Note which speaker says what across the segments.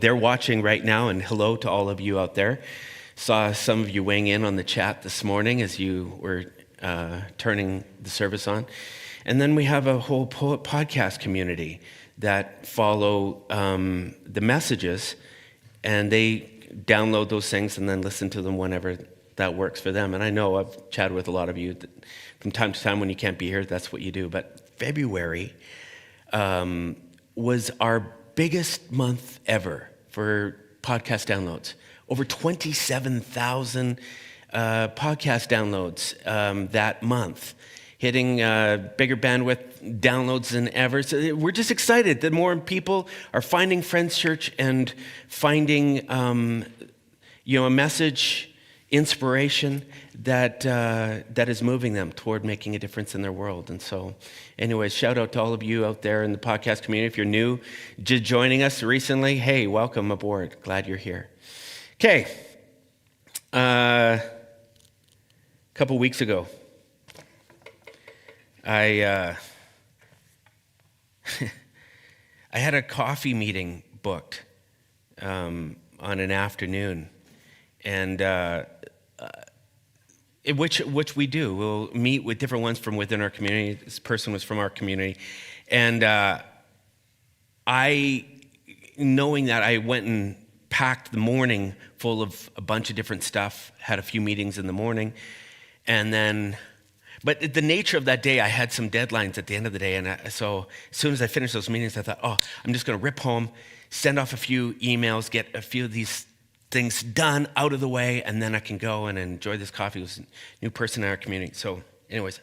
Speaker 1: They're watching right now, and hello to all of you out there. Saw some of you weighing in on the chat this morning as you were turning the service on. And then we have a whole podcast community that follow the messages, and they download those things and then listen to them whenever that works for them. And I know I've chatted with a lot of you that from time to time when you can't be here, that's what you do. But February was our biggest month ever for podcast downloads. Over 27,000 podcast downloads that month, hitting bigger bandwidth downloads than ever. So we're just excited that more people are finding Friends Church and finding a message, inspiration that is moving them toward making a difference in their world. And so anyways, shout out to all of you out there in the podcast community. If you're new, just joining us recently, hey, welcome aboard. Glad you're here. Okay. A couple weeks ago, I had a coffee meeting booked on an afternoon, and which we do. We'll meet with different ones from within our community. This person was from our community, and knowing that, I went and packed the morning full of a bunch of different stuff. Had a few meetings in the morning, and then. But the nature of that day, I had some deadlines at the end of the day, and so as soon as I finished those meetings, I thought, I'm just going to rip home, send off a few emails, get a few of these things done out of the way, and then I can go and enjoy this coffee with a new person in our community. So anyways,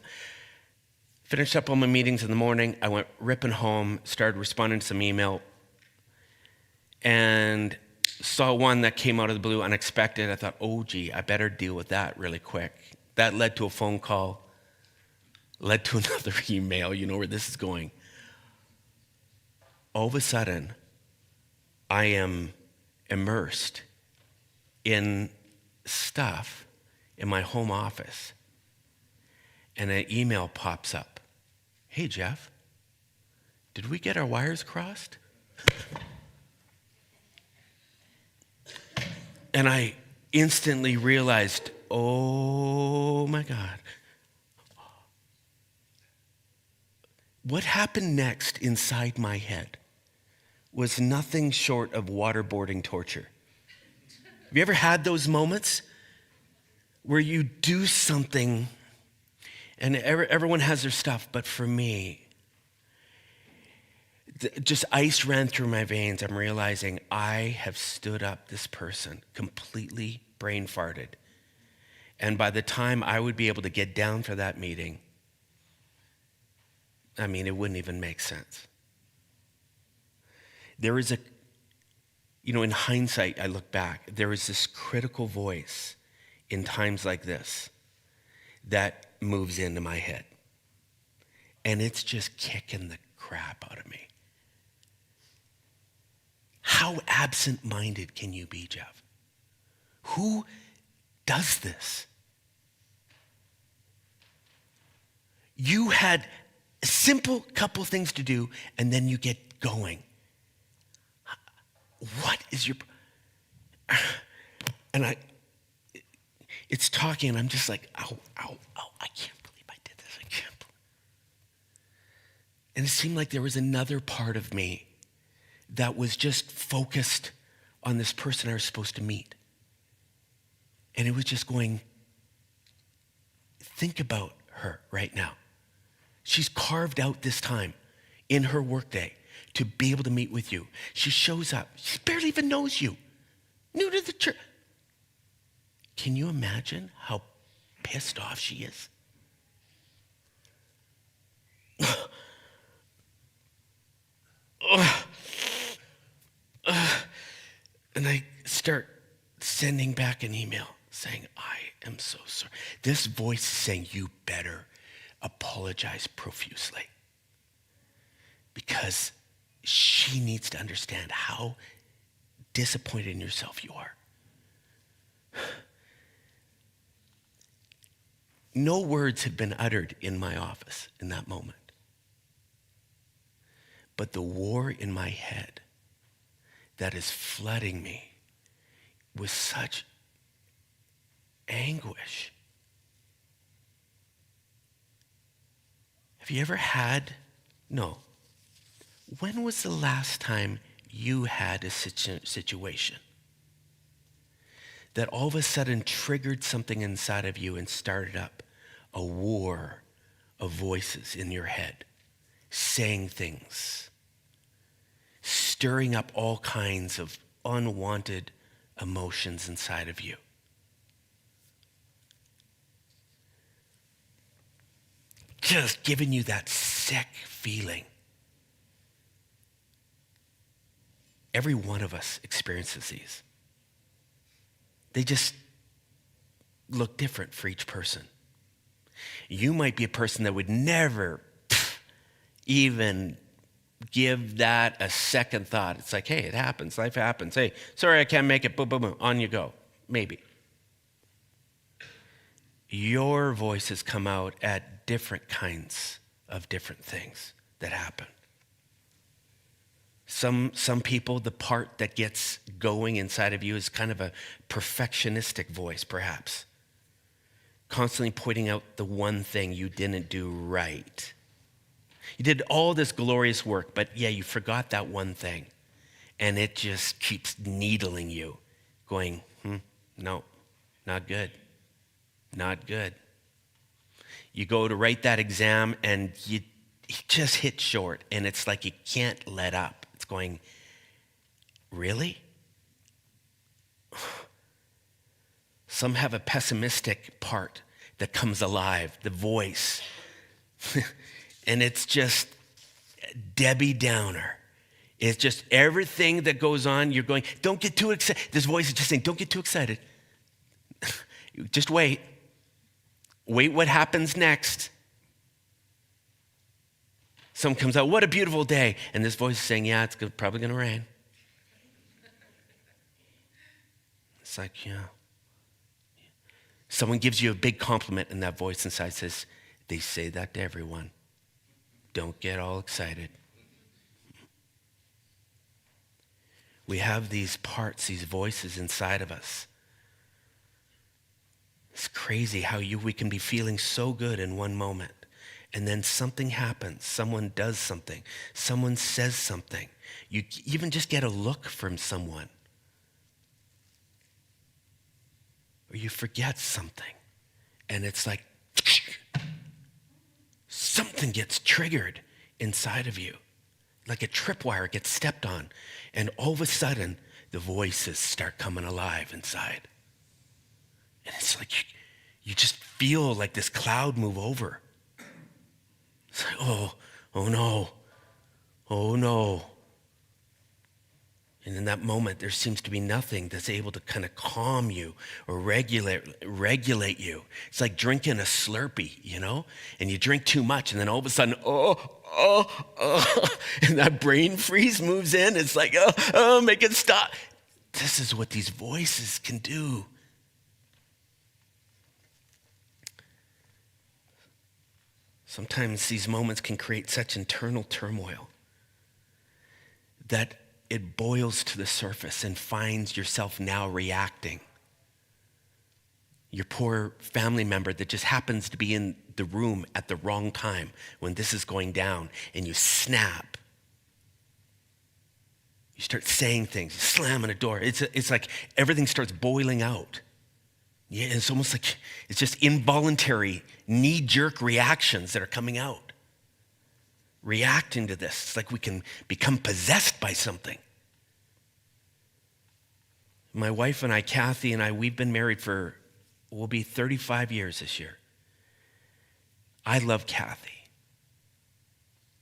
Speaker 1: finished up all my meetings in the morning. I went ripping home, started responding to some email, and saw one that came out of the blue, unexpected. I thought, oh, gee, I better deal with that really quick. That led to a phone call. Led to another email. You know where this is going. All of a sudden, I am immersed in stuff in my home office, and an email pops up. Hey, Jeff, did we get our wires crossed? And I instantly realized, oh my God. What happened next inside my head was nothing short of waterboarding torture. Have you ever had those moments where you do something and everyone has their stuff, but for me, just ice ran through my veins. I'm realizing I have stood up this person, completely brain farted. And by the time I would be able to get down for that meeting, it wouldn't even make sense. There is in hindsight, I look back, there is this critical voice in times like this that moves into my head. And it's just kicking the crap out of me. How absent-minded can you be, Jeff? Who does this? You had a simple couple things to do, and then you get going. What is your... And it's talking, and I'm just like, ow, I can't believe I did this. I can't. And it seemed like there was another part of me that was just focused on this person I was supposed to meet. And it was just going, think about her right now. She's carved out this time in her workday to be able to meet with you. She shows up. She barely even knows you. New to the church. Can you imagine how pissed off she is? And I start sending back an email saying, I am so sorry. This voice is saying, you better apologize profusely, because she needs to understand how disappointed in yourself you are. No words had been uttered in my office in that moment. But the war in my head that is flooding me with such anguish. Have you ever had, no, when was the last time you had a situation that all of a sudden triggered something inside of you and started up a war of voices in your head, saying things, stirring up all kinds of unwanted emotions inside of you? Just giving you that sick feeling. Every one of us experiences these. They just look different for each person. You might be a person that would never even give that a second thought. It's like, hey, it happens. Life happens. Hey, sorry, I can't make it. Boom, boom, boom. On you go. Maybe. Your voices come out at different kinds of different things that happen. Some people, the part that gets going inside of you is kind of a perfectionistic voice, perhaps. Constantly pointing out the one thing you didn't do right. You did all this glorious work, but yeah, you forgot that one thing. And it just keeps needling you, going, no, not good. Not good. You go to write that exam and you just hit short, and it's like you can't let up. It's going, really? Some have a pessimistic part that comes alive, the voice. And it's just Debbie Downer. It's just everything that goes on, you're going, don't get too excited. This voice is just saying, don't get too excited. Just wait. Wait what happens next. Someone comes out, what a beautiful day. And this voice is saying, yeah, it's probably going to rain. It's like, yeah. Someone gives you a big compliment and that voice inside says, they say that to everyone. Don't get all excited. We have these parts, these voices inside of us. It's crazy how we can be feeling so good in one moment, and then something happens. Someone does something. Someone says something. You even just get a look from someone. Or you forget something, and it's like something gets triggered inside of you. Like a tripwire gets stepped on, and all of a sudden, the voices start coming alive inside. And it's like you just feel like this cloud move over. It's like, oh no. And in that moment, there seems to be nothing that's able to kind of calm you or regulate you. It's like drinking a Slurpee, and you drink too much, and then all of a sudden, and that brain freeze moves in. It's like, make it stop. This is what these voices can do. Sometimes these moments can create such internal turmoil that it boils to the surface and finds yourself now reacting. Your poor family member that just happens to be in the room at the wrong time when this is going down, and you snap. You start saying things, you slam on a door. It's like everything starts boiling out. Yeah, it's almost like it's just involuntary, knee-jerk reactions that are coming out. Reacting to this. It's like we can become possessed by something. My wife and I, Kathy and I, we've been married we'll be 35 years this year. I love Kathy.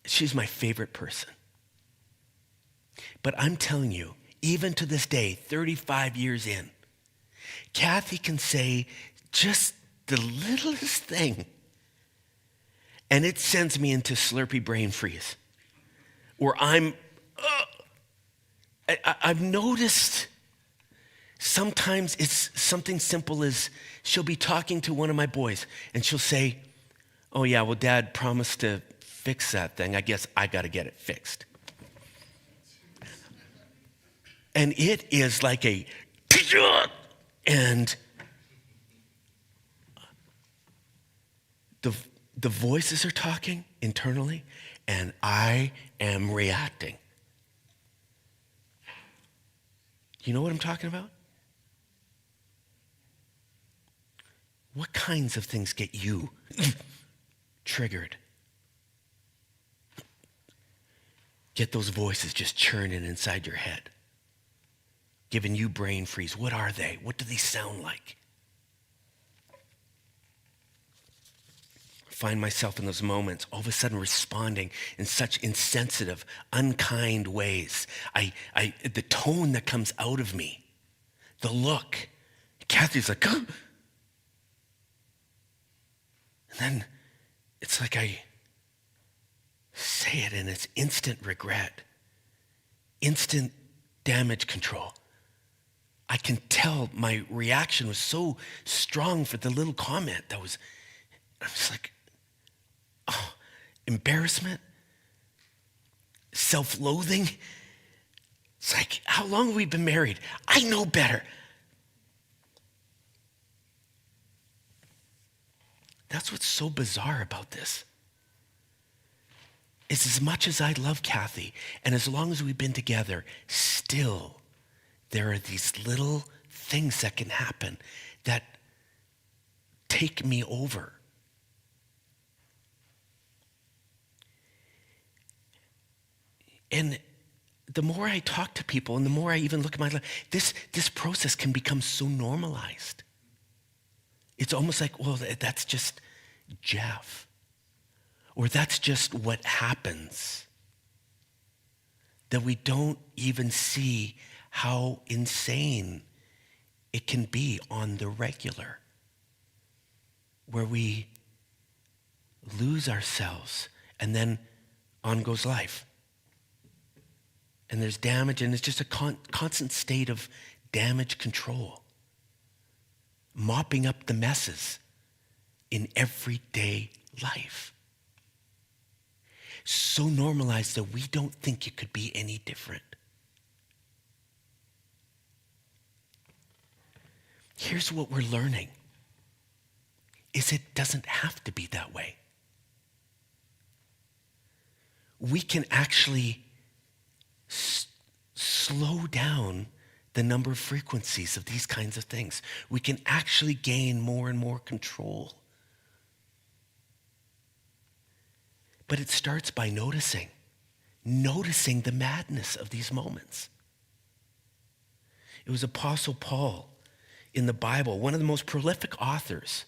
Speaker 1: She's my favorite person. But I'm telling you, even to this day, 35 years in, Kathy can say just the littlest thing, and it sends me into Slurpee brain freeze, where I've noticed sometimes it's something simple as she'll be talking to one of my boys, and she'll say, oh yeah, well, Dad promised to fix that thing. I guess I got to get it fixed. And it is like a, and the voices are talking internally, and I am reacting. You know what I'm talking about? What kinds of things get you triggered? Get those voices just churning inside your head, giving you brain freeze. What are they? What do they sound like? Find myself in those moments, all of a sudden responding in such insensitive, unkind ways. The tone that comes out of me, the look. Kathy's like, oh. And then it's like I say it and it's instant regret, instant damage control. I can tell my reaction was so strong for the little comment that was, I'm just like, oh, embarrassment, self-loathing. It's like, how long have we been married? I know better. That's what's so bizarre about this. Is as much as I love Kathy, and as long as we've been together, still there are these little things that can happen that take me over. And the more I talk to people and the more I even look at my life, this process can become so normalized. It's almost like, well, that's just Jeff. Or that's just what happens. That we don't even see how insane it can be on the regular. Where we lose ourselves and then on goes life. And there's damage, and it's just a constant state of damage control. Mopping up the messes in everyday life. So normalized that we don't think it could be any different. Here's what we're learning, is it doesn't have to be that way. We can actually slow down the number of frequencies of these kinds of things. We can actually gain more and more control. But it starts by noticing the madness of these moments. It was Apostle Paul in the Bible, one of the most prolific authors,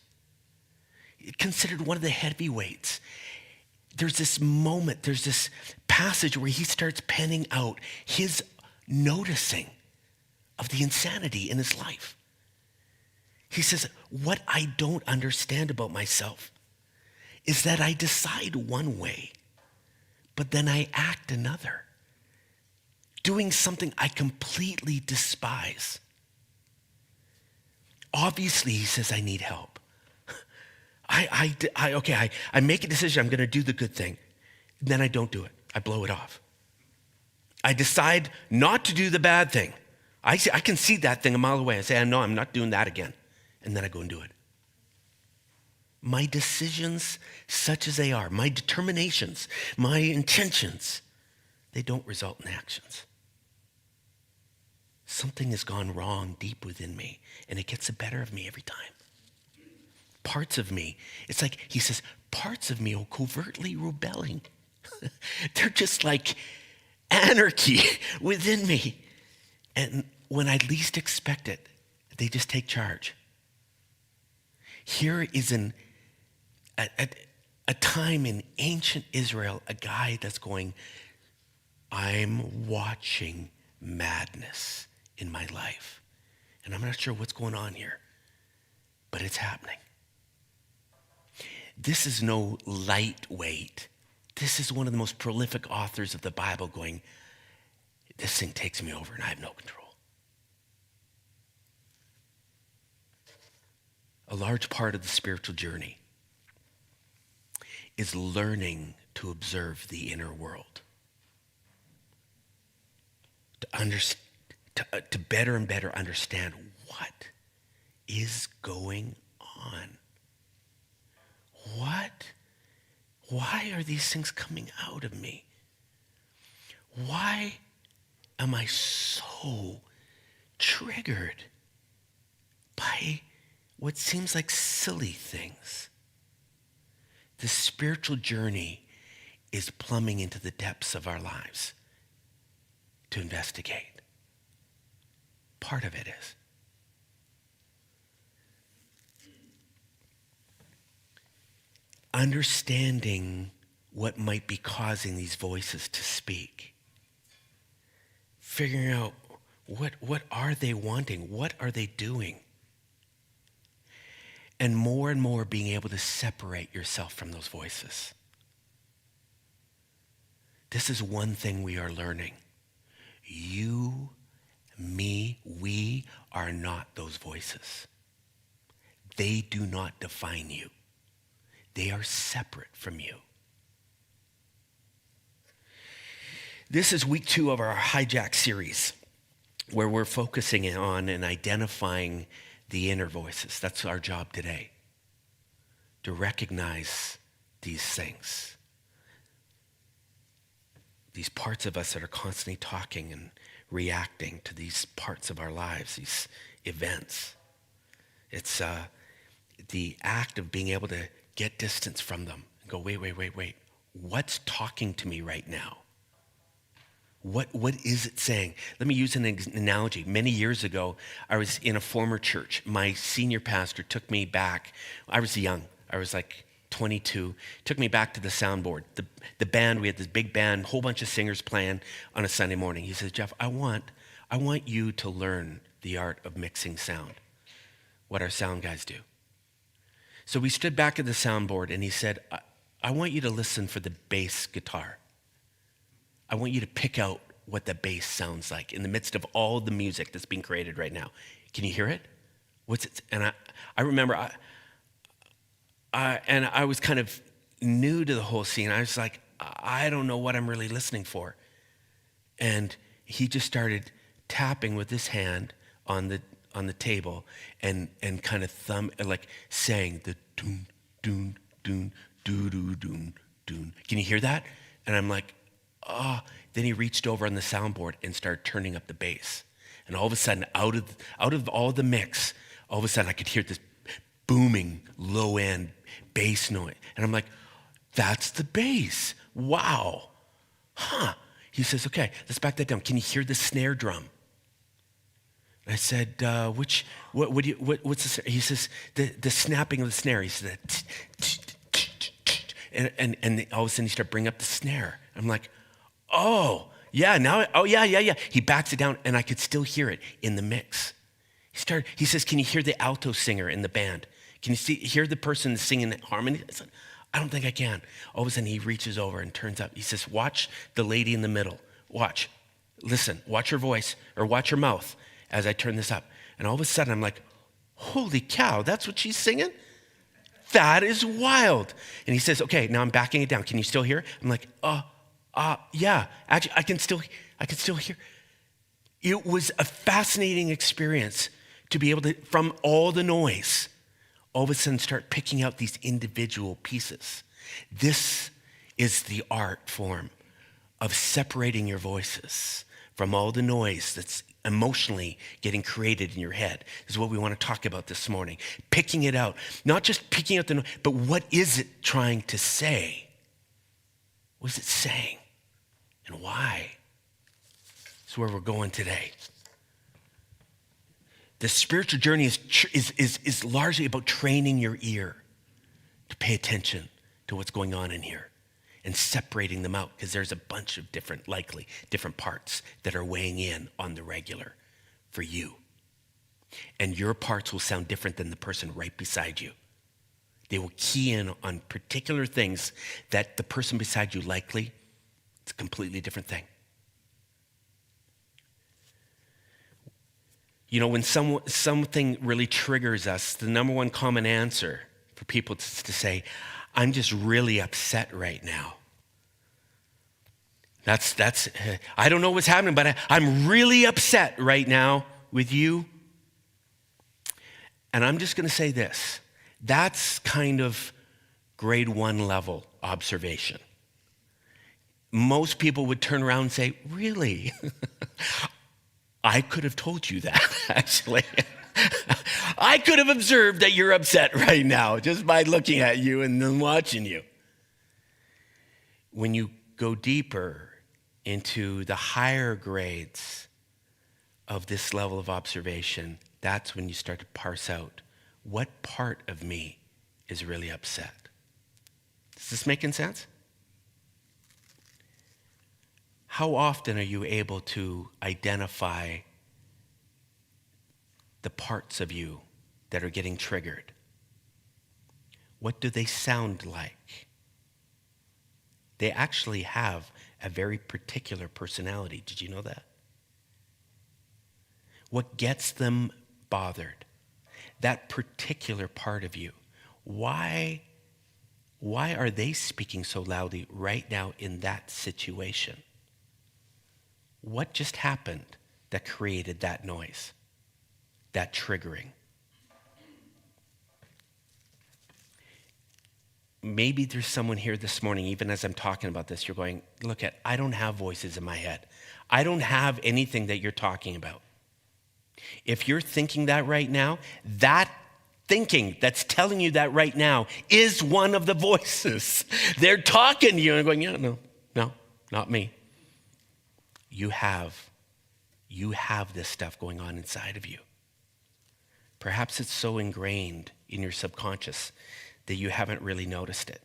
Speaker 1: considered one of the heavyweights. There's this moment, there's this passage where he starts penning out his noticing of the insanity in his life. He says, what I don't understand about myself is that I decide one way, but then I act another, doing something I completely despise. Obviously, he says, I need help. I make a decision, I'm going to do the good thing. Then I don't do it. I blow it off. I decide not to do the bad thing. I can see that thing a mile away. I say, no, I'm not doing that again. And then I go and do it. My decisions, such as they are, my determinations, my intentions, they don't result in actions. Something has gone wrong deep within me, and it gets the better of me every time. Parts of me, it's like, he says, parts of me are covertly rebelling. They're just like anarchy within me. And when I least expect it, they just take charge. Here is a time in ancient Israel, a guy that's going, I'm watching madness in my life. And I'm not sure what's going on here, but it's happening. This is no lightweight. This is one of the most prolific authors of the Bible going, this thing takes me over and I have no control. A large part of the spiritual journey is learning to observe the inner world. to better and better understand what is going on. Why are these things coming out of me? Why am I so triggered by what seems like silly things? The spiritual journey is plumbing into the depths of our lives to investigate. Part of it is. Understanding what might be causing these voices to speak. Figuring out what are they wanting? What are they doing? And more being able to separate yourself from those voices. This is one thing we are learning. You, me, we are not those voices. They do not define you. They are separate from you. This is week 2 of our Hijack series, where we're focusing on and identifying the inner voices. That's our job today, to recognize these things. These parts of us that are constantly talking and reacting to these parts of our lives, these events. It's the act of being able to get distance from them and go, wait. What's talking to me right now? What is it saying? Let me use an analogy. Many years ago, I was in a former church. My senior pastor took me back. I was young. I was like 22. Took me back to the soundboard. The band, we had this big band, whole bunch of singers playing on a Sunday morning. He says, Jeff, I want you to learn the art of mixing sound, what our sound guys do. So we stood back at the soundboard and he said, I want you to listen for the bass guitar. I want you to pick out what the bass sounds like in the midst of all the music that's being created right now. Can you hear it? What's it? And I remember, I was kind of new to the whole scene. I was like, I don't know what I'm really listening for. And he just started tapping with his hand on the table and kind of saying the doon, doon, doon, doo, doo, doon, doon. Can you hear that? And I'm like, oh. Then he reached over on the soundboard and started turning up the bass. And all of a sudden, out of all the mix, all of a sudden I could hear this booming, low-end bass noise. And I'm like, that's the bass. Wow. Huh. He says, okay, let's back that down. Can you hear the snare drum? I said, what's the snare? He says, the snapping of the snare. He said, and all of a sudden he started bringing up the snare. I'm like, oh, yeah. He backs it down and I could still hear it in the mix. He says, can you hear the alto singer in the band? Can you hear the person singing harmony? I said, I don't think I can. All of a sudden he reaches over and turns up. He says, watch the lady in the middle. Watch. Listen, watch her voice or watch her mouth as I turn this up. And all of a sudden I'm like, holy cow, that's what she's singing? That is wild. And he says, okay, now I'm backing it down. Can you still hear it? I'm like, yeah, actually I can still hear. It was a fascinating experience to be able to, from all the noise, all of a sudden start picking out these individual pieces. This is the art form of separating your voices from all the noise that's emotionally getting created in your head. This is what we want to talk about this morning. Picking it out. Not just picking out the noise, but what is it trying to say? What is it saying? And why? That's where we're going today. The spiritual journey is largely about training your ear to pay attention to what's going on in here and separating them out, because there's a bunch of different parts that are weighing in on the regular for you. And your parts will sound different than the person right beside you. They will key in on particular things that the person beside you likely, it's a completely different thing. You know, when something really triggers us, the number one common answer for people is to say, I'm just really upset right now. I don't know what's happening, but I'm really upset right now with you. And I'm just going to say this. That's kind of grade 1 level observation. Most people would turn around and say, really? I could have told you that, actually. I could have observed that you're upset right now just by looking at you and then watching you. When you go deeper into the higher grades of this level of observation, that's when you start to parse out what part of me is really upset. Is this making sense? How often are you able to identify the parts of you that are getting triggered? What do they sound like? They actually have a very particular personality. Did you know that? What gets them bothered? That particular part of you. Why are they speaking so loudly right now in that situation? What just happened that created that noise, that triggering? Maybe there's someone here this morning, even as I'm talking about this, you're going, look, I don't have voices in my head. I don't have anything that you're talking about. If you're thinking that right now, that thinking that's telling you that right now is one of the voices. They're talking to you and going, yeah, no, not me. You have this stuff going on inside of you. Perhaps it's so ingrained in your subconscious that you haven't really noticed it.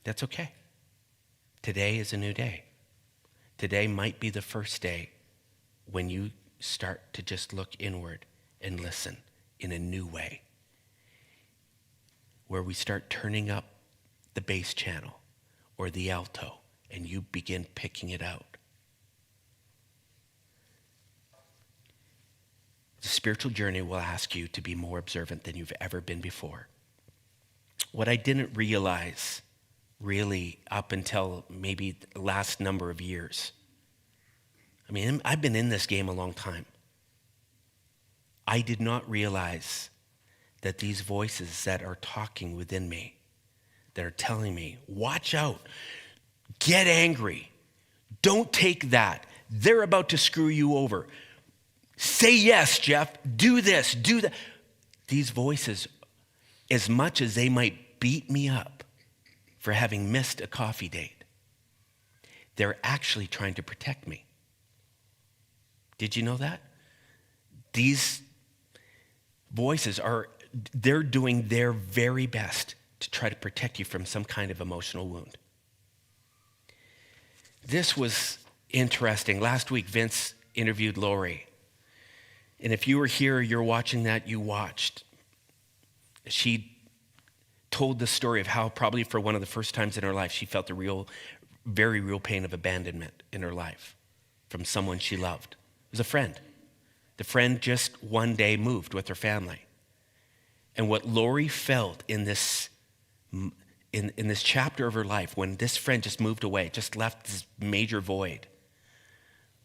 Speaker 1: That's okay. Today is a new day. Today might be the first day when you start to just look inward and listen in a new way, where we start turning up the bass channel or the alto and you begin picking it out. The spiritual journey will ask you to be more observant than you've ever been before. What I didn't realize really up until maybe the last number of years, I mean, I've been in this game a long time. I did not realize that these voices that are talking within me, that are telling me, watch out, get angry, don't take that, they're about to screw you over. Say yes, Jeff, do this, do that. These voices, as much as they might beat me up for having missed a coffee date, they're actually trying to protect me. Did you know that? These voices they're doing their very best to try to protect you from some kind of emotional wound. This was interesting. Last week, Vince interviewed Lori. And if you were here, you're watching that, you watched. She told the story of how probably for one of the first times in her life, she felt the very real pain of abandonment in her life from someone she loved. It was a friend. The friend just one day moved with her family. And what Lori felt in this chapter of her life, when this friend just moved away, just left this major void,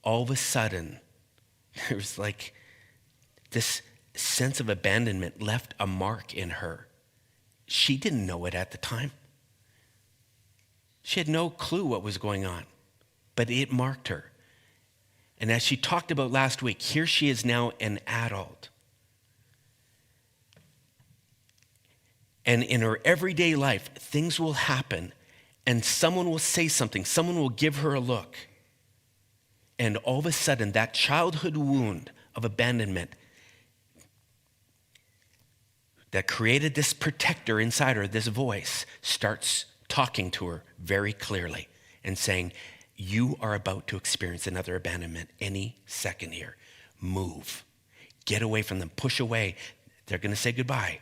Speaker 1: all of a sudden, there was like this sense of abandonment left a mark in her. She didn't know it at the time. She had no clue what was going on, but it marked her. And as she talked about last week, here she is now an adult. And in her everyday life, things will happen and someone will say something, someone will give her a look. And all of a sudden, that childhood wound of abandonment that created this protector inside her, this voice, starts talking to her very clearly and saying, you are about to experience another abandonment any second here. Move. Get away from them. Push away. They're going to say goodbye.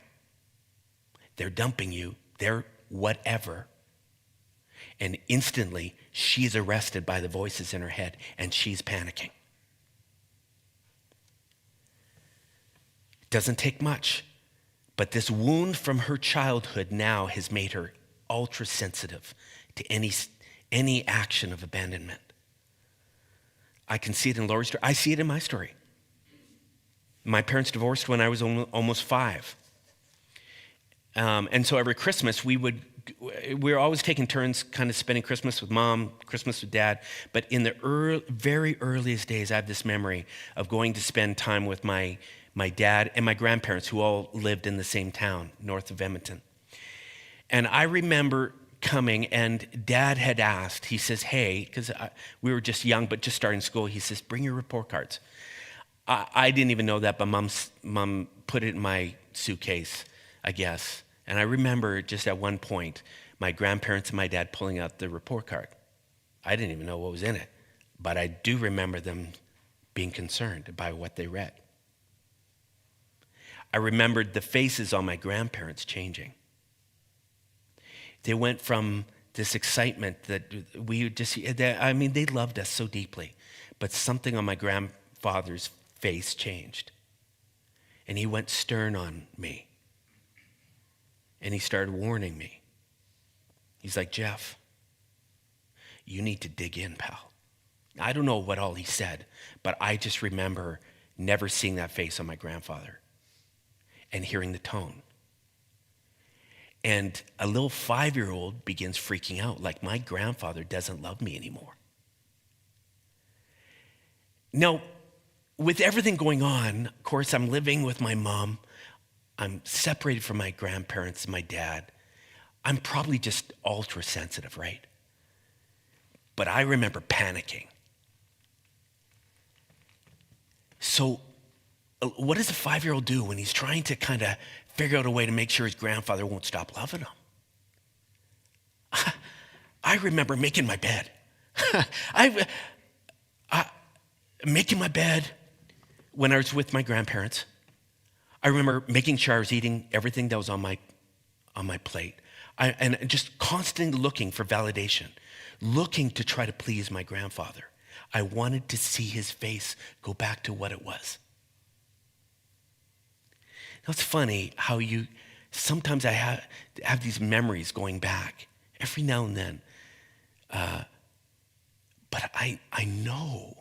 Speaker 1: They're dumping you. They're whatever. And instantly, she's arrested by the voices in her head, and she's panicking. It doesn't take much. But this wound from her childhood now has made her ultra sensitive to any action of abandonment. I can see it in Laura's story. I see it in my story. My parents divorced when I was almost 5. And so every Christmas, we were always taking turns kind of spending Christmas with Mom, Christmas with Dad. But in the very earliest days, I have this memory of going to spend time with my dad and my grandparents, who all lived in the same town, north of Edmonton. And I remember coming, and Dad had asked, he says, hey, because we were just young, but just starting school, he says, bring your report cards. I didn't even know that, but Mom put it in my suitcase, I guess. And I remember just at one point, my grandparents and my dad pulling out the report card. I didn't even know what was in it, but I do remember them being concerned by what they read. I remembered the faces on my grandparents changing. They went from this excitement that they loved us so deeply, but something on my grandfather's face changed. And he went stern on me. And he started warning me. He's like, Jeff, you need to dig in, pal. I don't know what all he said, but I just remember never seeing that face on my grandfather and hearing the tone. And a little 5-year-old begins freaking out, like my grandfather doesn't love me anymore. Now, with everything going on, of course, I'm living with my mom. I'm separated from my grandparents and my dad. I'm probably just ultra sensitive, right? But I remember panicking. So what does a 5-year-old do when he's trying to kind of figure out a way to make sure his grandfather won't stop loving him? I remember making my bed. Making my bed when I was with my grandparents. I remember making sure I was eating everything that was on my plate. And just constantly looking for validation, looking to try to please my grandfather. I wanted to see his face go back to what it was. Now, it's funny how sometimes I have these memories going back every now and then. But I know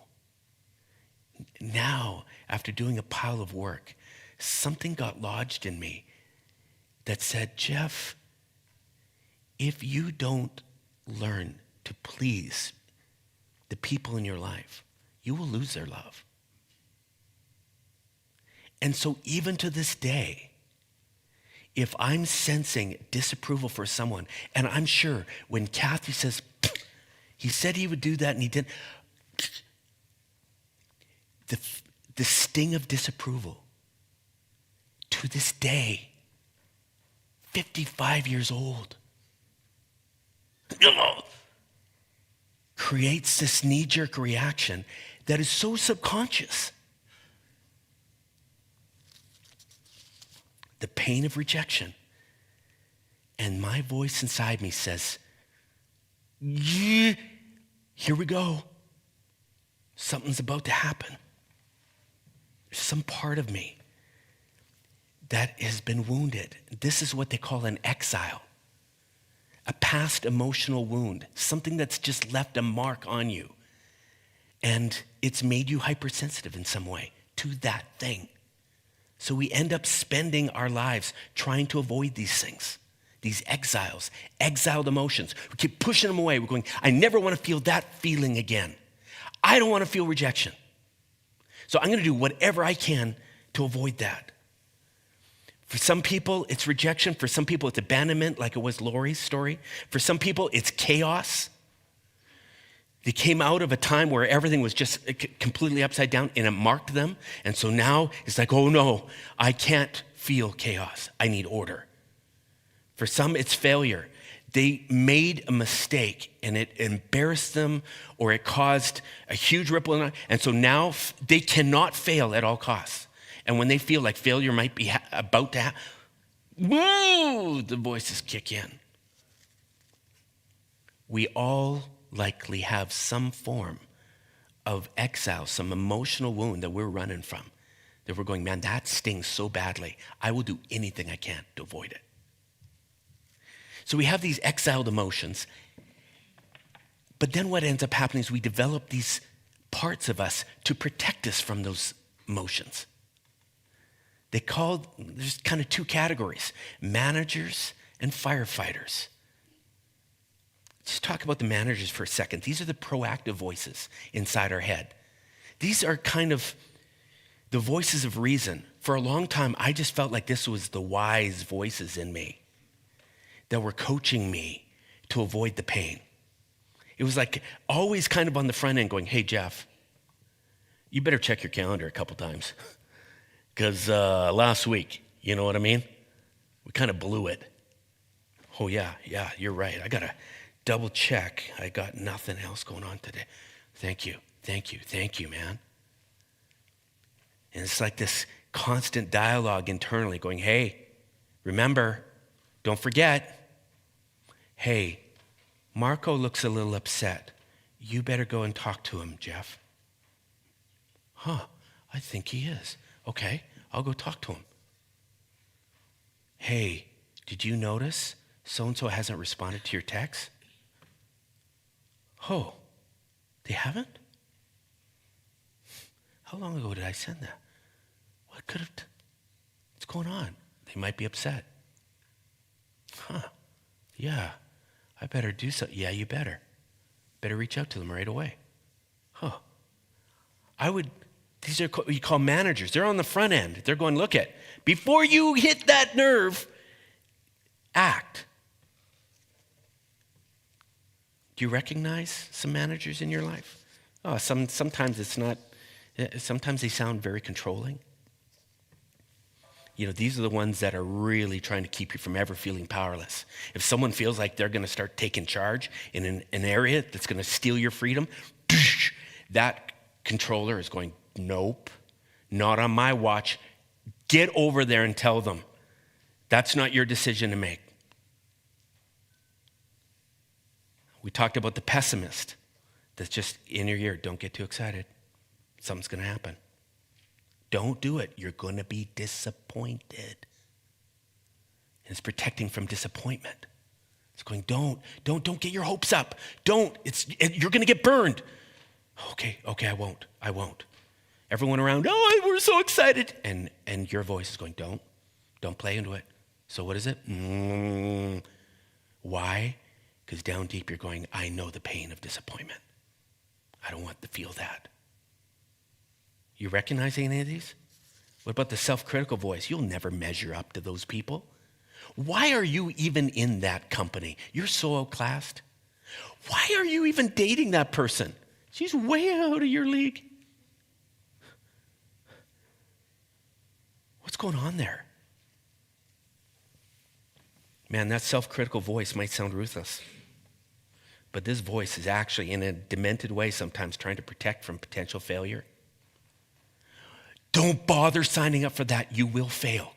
Speaker 1: now, after doing a pile of work, something got lodged in me that said, Jeff, if you don't learn to please the people in your life, you will lose their love. And so even to this day, if I'm sensing disapproval for someone, and I'm sure when Kathy says, he said he would do that and he didn't, the sting of disapproval, to this day, 55 years old, creates this knee-jerk reaction that is so subconscious. The pain of rejection. And my voice inside me says, yeah, here we go. Something's about to happen. There's some part of me that has been wounded. This is what they call an exile. A past emotional wound, something that's just left a mark on you. And it's made you hypersensitive in some way to that thing. So we end up spending our lives trying to avoid these things, these exiles, exiled emotions. We keep pushing them away. We're going, I never want to feel that feeling again. I don't want to feel rejection. So I'm going to do whatever I can to avoid that. For some people, it's rejection. For some people, it's abandonment, like it was Lori's story. For some people, it's chaos. They came out of a time where everything was just completely upside down, and it marked them. And so now it's like, oh no, I can't feel chaos. I need order. For some, it's failure. They made a mistake, and it embarrassed them, or it caused a huge ripple. And so now they cannot fail at all costs. And when they feel like failure might be about to happen, woo, the voices kick in. We all likely have some form of exile, some emotional wound that we're running from, that we're going, man, that stings so badly. I will do anything I can to avoid it. So we have these exiled emotions, But then what ends up happening is we develop these parts of us to protect us from those emotions. There's kind of two categories, managers and firefighters. Just talk about the managers for a second. These are the proactive voices inside our head. These are kind of the voices of reason. For a long time, I just felt like this was the wise voices in me that were coaching me to avoid the pain. It was like always kind of on the front end going, hey, Jeff, you better check your calendar a couple times. Because last week, you know what I mean? We kind of blew it. Oh, yeah, you're right. I got to double check. I got nothing else going on today. Thank you, man. And it's like this constant dialogue internally going, hey, remember, don't forget. Hey, Marco looks a little upset. You better go and talk to him, Jeff. I think he is. Okay, I'll go talk to him. Hey, did you notice so-and-so hasn't responded to your text? Oh, they haven't? How long ago did I send that? What's going on? They might be upset. Yeah, I better do so. Yeah, you better. Better reach out to them right away. These are what you call managers. They're on the front end. They're going, look at, before you hit that nerve, act. Do you recognize some managers in your life? Sometimes it's not, sometimes they sound very controlling. These are the ones that are really trying to keep you from ever feeling powerless. If someone feels like they're going to start taking charge in an area that's going to steal your freedom, that controller is going, nope, not on my watch. Get over there and tell them. That's not your decision to make. We talked about the pessimist that's just in your ear. Don't get too excited. Something's going to happen. Don't do it. You're going to be disappointed. And it's protecting from disappointment. It's going, don't get your hopes up. You're going to get burned. Okay, I won't. Everyone around, we're so excited. And your voice is going, don't play into it. So what is it? Why? Because down deep you're going, I know the pain of disappointment. I don't want to feel that. You recognize any of these? What about the self-critical voice? You'll never measure up to those people. Why are you even in that company? You're so outclassed. Why are you even dating that person? She's way out of your league. What's going on there? Man, that self-critical voice might sound ruthless. But this voice is actually, in a demented way, sometimes trying to protect from potential failure. Don't bother signing up for that. You will fail.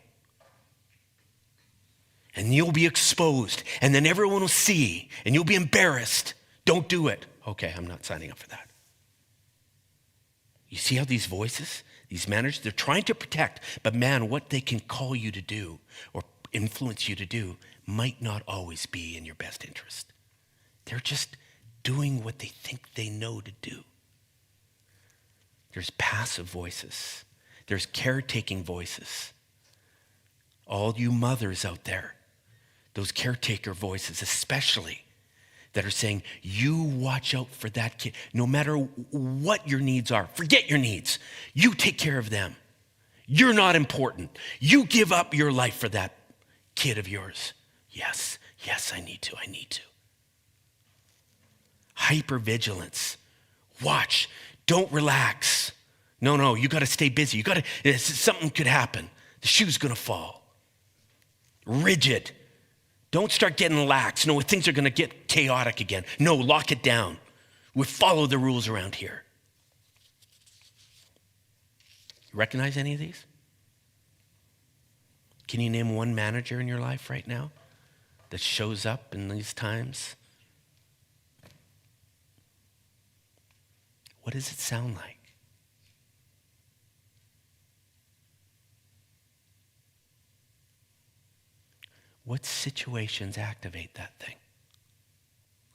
Speaker 1: And you'll be exposed. And then everyone will see. And you'll be embarrassed. Don't do it. Okay, I'm not signing up for that. You see how these voices, these managers, they're trying to protect. But man, what they can call you to do or influence you to do might not always be in your best interest. They're just doing what they think they know to do. There's passive voices. There's caretaking voices. All you mothers out there, those caretaker voices especially, that are saying, you watch out for that kid. No matter what your needs are, forget your needs. You take care of them. You're not important. You give up your life for that kid of yours. Yes, I need to. Hypervigilance. Watch. Don't relax. No, you got to stay busy. Something could happen. The shoe's going to fall. Rigid. Don't start getting lax. No, things are going to get chaotic again. No, lock it down. We follow the rules around here. You recognize any of these? Can you name one manager in your life right now that shows up in these times? What does it sound like? What situations activate that thing,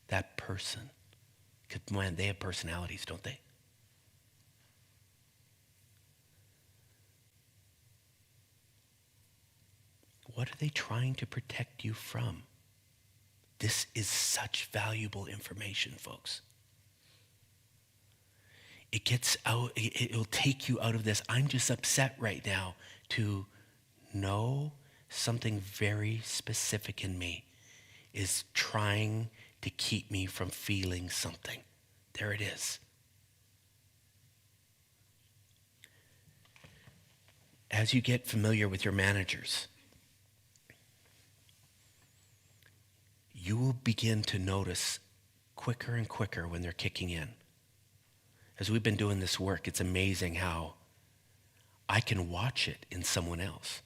Speaker 1: that person? Because, man, they have personalities, don't they? What are they trying to protect you from? This is such valuable information, folks. It gets out, it'll take you out of this, I'm just upset right now, to know something very specific in me is trying to keep me from feeling something. There it is. As you get familiar with your managers, you will begin to notice quicker and quicker when they're kicking in. As we've been doing this work, it's amazing how I can watch it in someone else.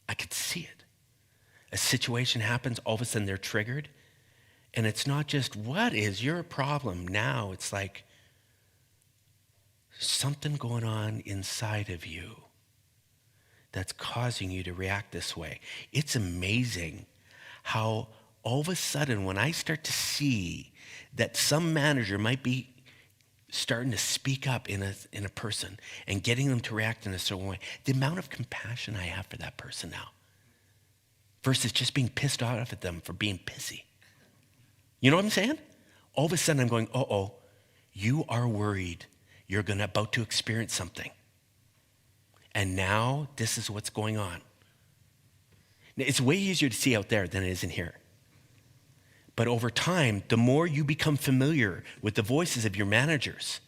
Speaker 1: I could see it. A situation happens, all of a sudden they're triggered, and it's not just, what is your problem? Now it's like something going on inside of you that's causing you to react this way. It's amazing how all of a sudden when I start to see that some manager might be starting to speak up in a person and getting them to react in a certain way, the amount of compassion I have for that person now versus just being pissed off at them for being pissy. You know what I'm saying? All of a sudden I'm going, uh-oh, you are worried you're about to experience something. And now this is what's going on. Now, it's way easier to see out there than it is in here. But over time, the more you become familiar with the voices of your managers,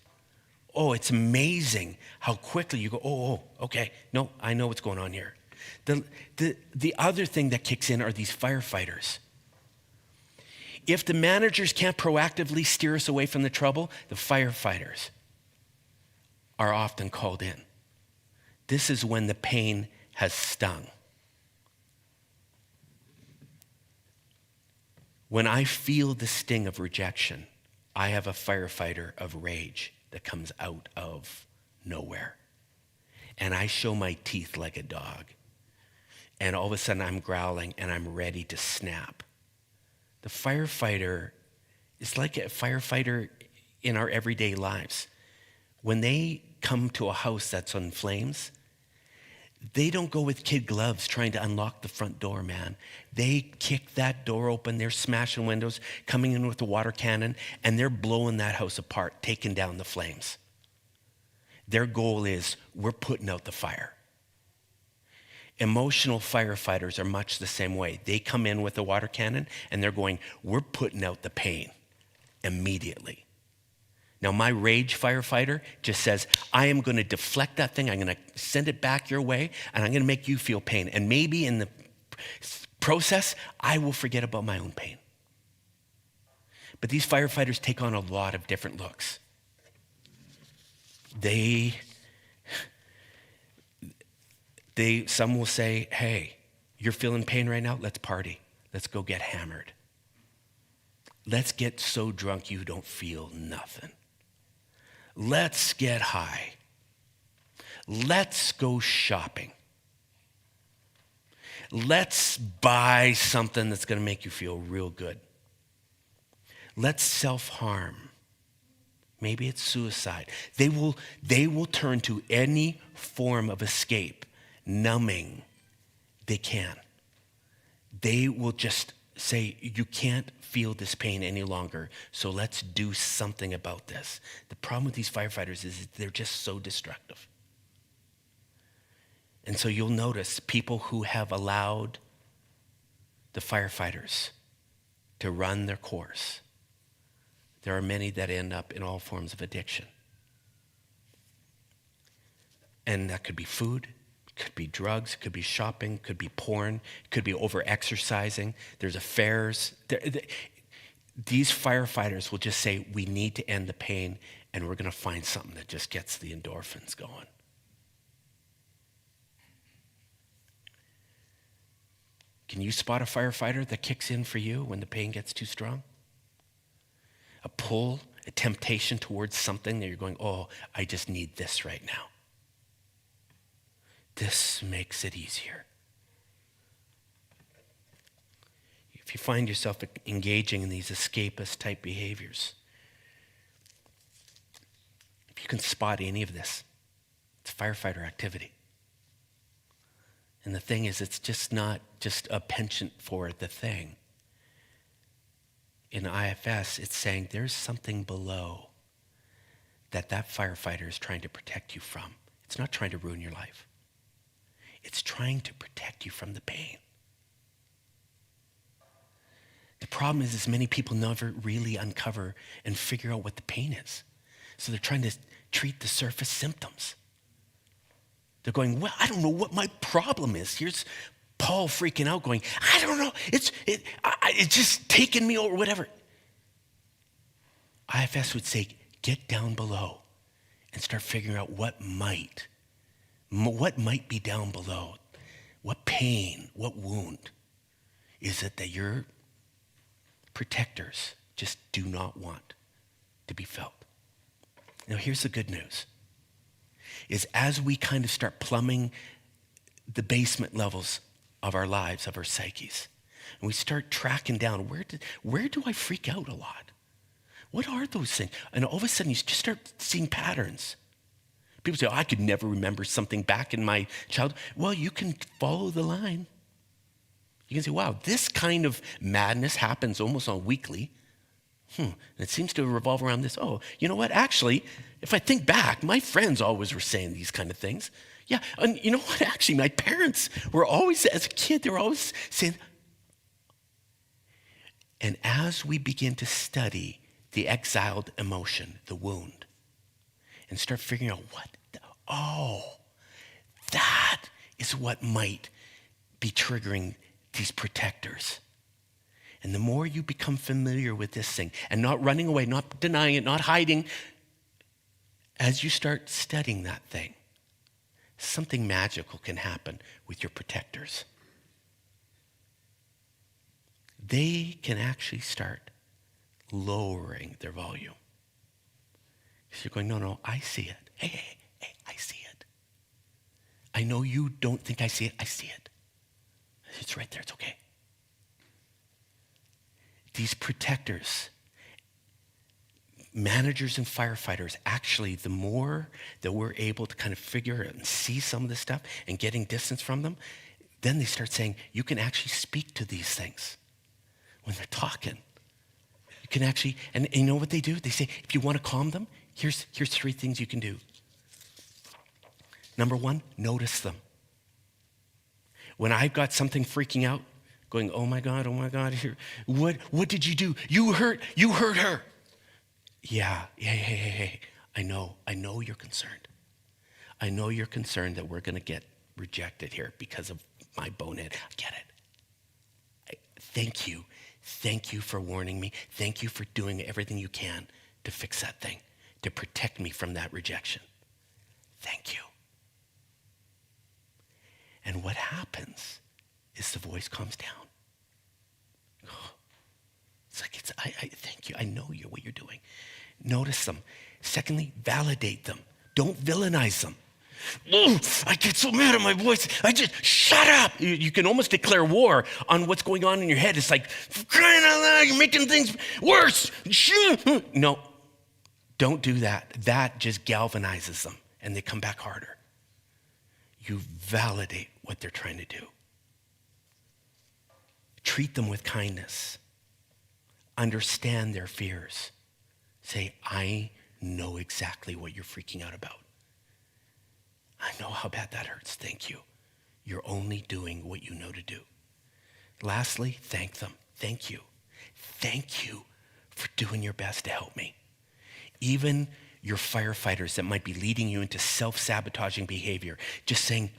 Speaker 1: it's amazing how quickly you go, okay, no, I know what's going on here. The other thing that kicks in are these firefighters. If the managers can't proactively steer us away from the trouble, the firefighters are often called in. This is when the pain has stung. When I feel the sting of rejection, I have a firefighter of rage that comes out of nowhere. And I show my teeth like a dog. And all of a sudden I'm growling and I'm ready to snap. The firefighter is like a firefighter in our everyday lives. When they come to a house that's on flames, they don't go with kid gloves trying to unlock the front door, man. They kick that door open, they're smashing windows, coming in with a water cannon, and they're blowing that house apart, taking down the flames. Their goal is, we're putting out the fire. Emotional firefighters are much the same way. They come in with a water cannon, and they're going, we're putting out the pain immediately. Now, my rage firefighter just says, I am going to deflect that thing. I'm going to send it back your way, and I'm going to make you feel pain. And maybe in the process, I will forget about my own pain. But these firefighters take on a lot of different looks. Some will say, hey, you're feeling pain right now? Let's party. Let's go get hammered. Let's get so drunk you don't feel nothing. Let's get high. Let's go shopping. Let's buy something that's going to make you feel real good. Let's self-harm. Maybe it's suicide. They will turn to any form of escape, numbing they can. They will just say, you can't feel this pain any longer, so let's do something about this. The problem with these firefighters is they're just so destructive. And so you'll notice people who have allowed the firefighters to run their course, there are many that end up in all forms of addiction. And that could be food, could be drugs, could be shopping, could be porn, could be over-exercising. There's affairs. These firefighters will just say, we need to end the pain, and we're going to find something that just gets the endorphins going. Can you spot a firefighter that kicks in for you when the pain gets too strong? A pull, a temptation towards something that you're going, I just need this right now. This makes it easier. If you find yourself engaging in these escapist type behaviors, If you can spot any of this, it's firefighter activity. And the thing is, it's just not just a penchant for the thing. In IFS, it's saying there's something below that firefighter is trying to protect you from. It's not trying to ruin your life. It's trying to protect you from the pain. The problem is many people never really uncover and figure out what the pain is. So they're trying to treat the surface symptoms. They're going, well, I don't know what my problem is. Here's Paul freaking out going, I don't know. It's just taking me over, whatever. IFS would say, get down below and start figuring out what might be down below. What pain, what wound is it that your protectors just do not want to be felt? Now, here's the good news, is as we kind of start plumbing the basement levels of our lives, of our psyches, and we start tracking down, where do I freak out a lot? What are those things? And all of a sudden, you just start seeing patterns. People say, I could never remember something back in my childhood. Well, you can follow the line. You can say, wow, this kind of madness happens almost on weekly. And it seems to revolve around this. Oh, you know what? Actually, if I think back, my friends always were saying these kind of things. Yeah, and you know what? Actually, my parents were always, as a kid, they were always saying. And as we begin to study the exiled emotion, the wound, and start figuring out that is what might be triggering these protectors. And the more you become familiar with this thing, and not running away, not denying it, not hiding, as you start studying that thing, something magical can happen with your protectors. They can actually start lowering their volume. Because you're going, no, I see it. Hey, I see it. I know you don't think I see it. I see it. It's right there. It's okay. These protectors, managers and firefighters, actually, the more that we're able to kind of figure out and see some of this stuff and getting distance from them, then they start saying, you can actually speak to these things when they're talking. You can actually, and you know what they do? They say, if you want to calm them, here's 3 things you can do. Number 1, notice them. When I've got something freaking out, going, oh my God, here, what did you do? You hurt her. Yeah, I know you're concerned. I know you're concerned that we're going to get rejected here because of my bonehead. I get it. Thank you for warning me. Thank you for doing everything you can to fix that thing, to protect me from that rejection. Thank you. And what happens is the voice calms down. It's like, I thank you. I know what you're doing. Notice them. Secondly, validate them. Don't villainize them. Oh, I get so mad at my voice. Shut up. You can almost declare war on what's going on in your head. It's like, crying out loud, you're making things worse. No, don't do that. That just galvanizes them and they come back harder. You validate what they're trying to do. Treat them with kindness. Understand their fears. Say, I know exactly what you're freaking out about. I know how bad that hurts. Thank you. You're only doing what you know to do. Lastly, thank them. Thank you. Thank you for doing your best to help me. Even your firefighters that might be leading you into self-sabotaging behavior, just saying,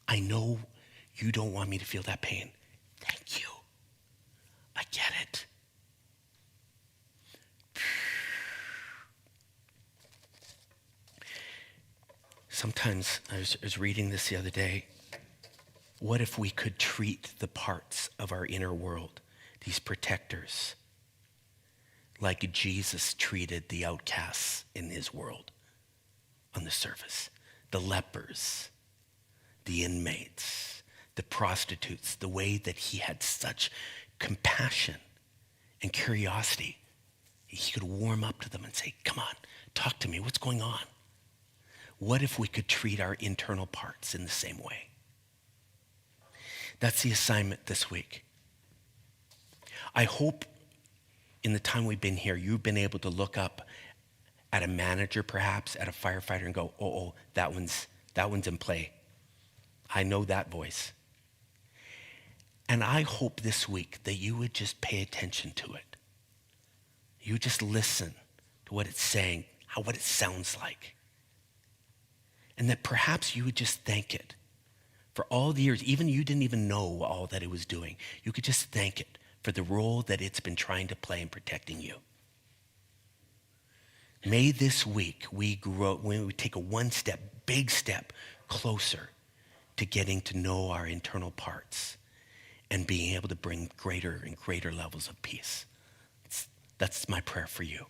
Speaker 1: I know you don't want me to feel that pain. Thank you. I get it. Sometimes, I was reading this the other day, what if we could treat the parts of our inner world, these protectors, like Jesus treated the outcasts in his world on the surface, the lepers, the inmates, the prostitutes, the way that he had such compassion and curiosity. He could warm up to them and say, come on, Talk to me. What's going on? What if we could treat our internal parts in the same way? That's the assignment this week. I hope in the time we've been here, you've been able to look up at a manager, perhaps, at a firefighter and go, oh, that one's in play. I know that voice. And I hope this week that you would just pay attention to it. You just listen to what it's saying, what it sounds like. And that perhaps you would just thank it for all the years, even you didn't even know all that it was doing. You could just thank it for the role that it's been trying to play in protecting you. May this week we grow, when we take a big step closer to getting to know our internal parts and being able to bring greater and greater levels of peace. That's my prayer for you,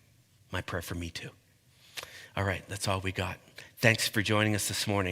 Speaker 1: my prayer for me too. All right, that's all we got. Thanks for joining us this morning.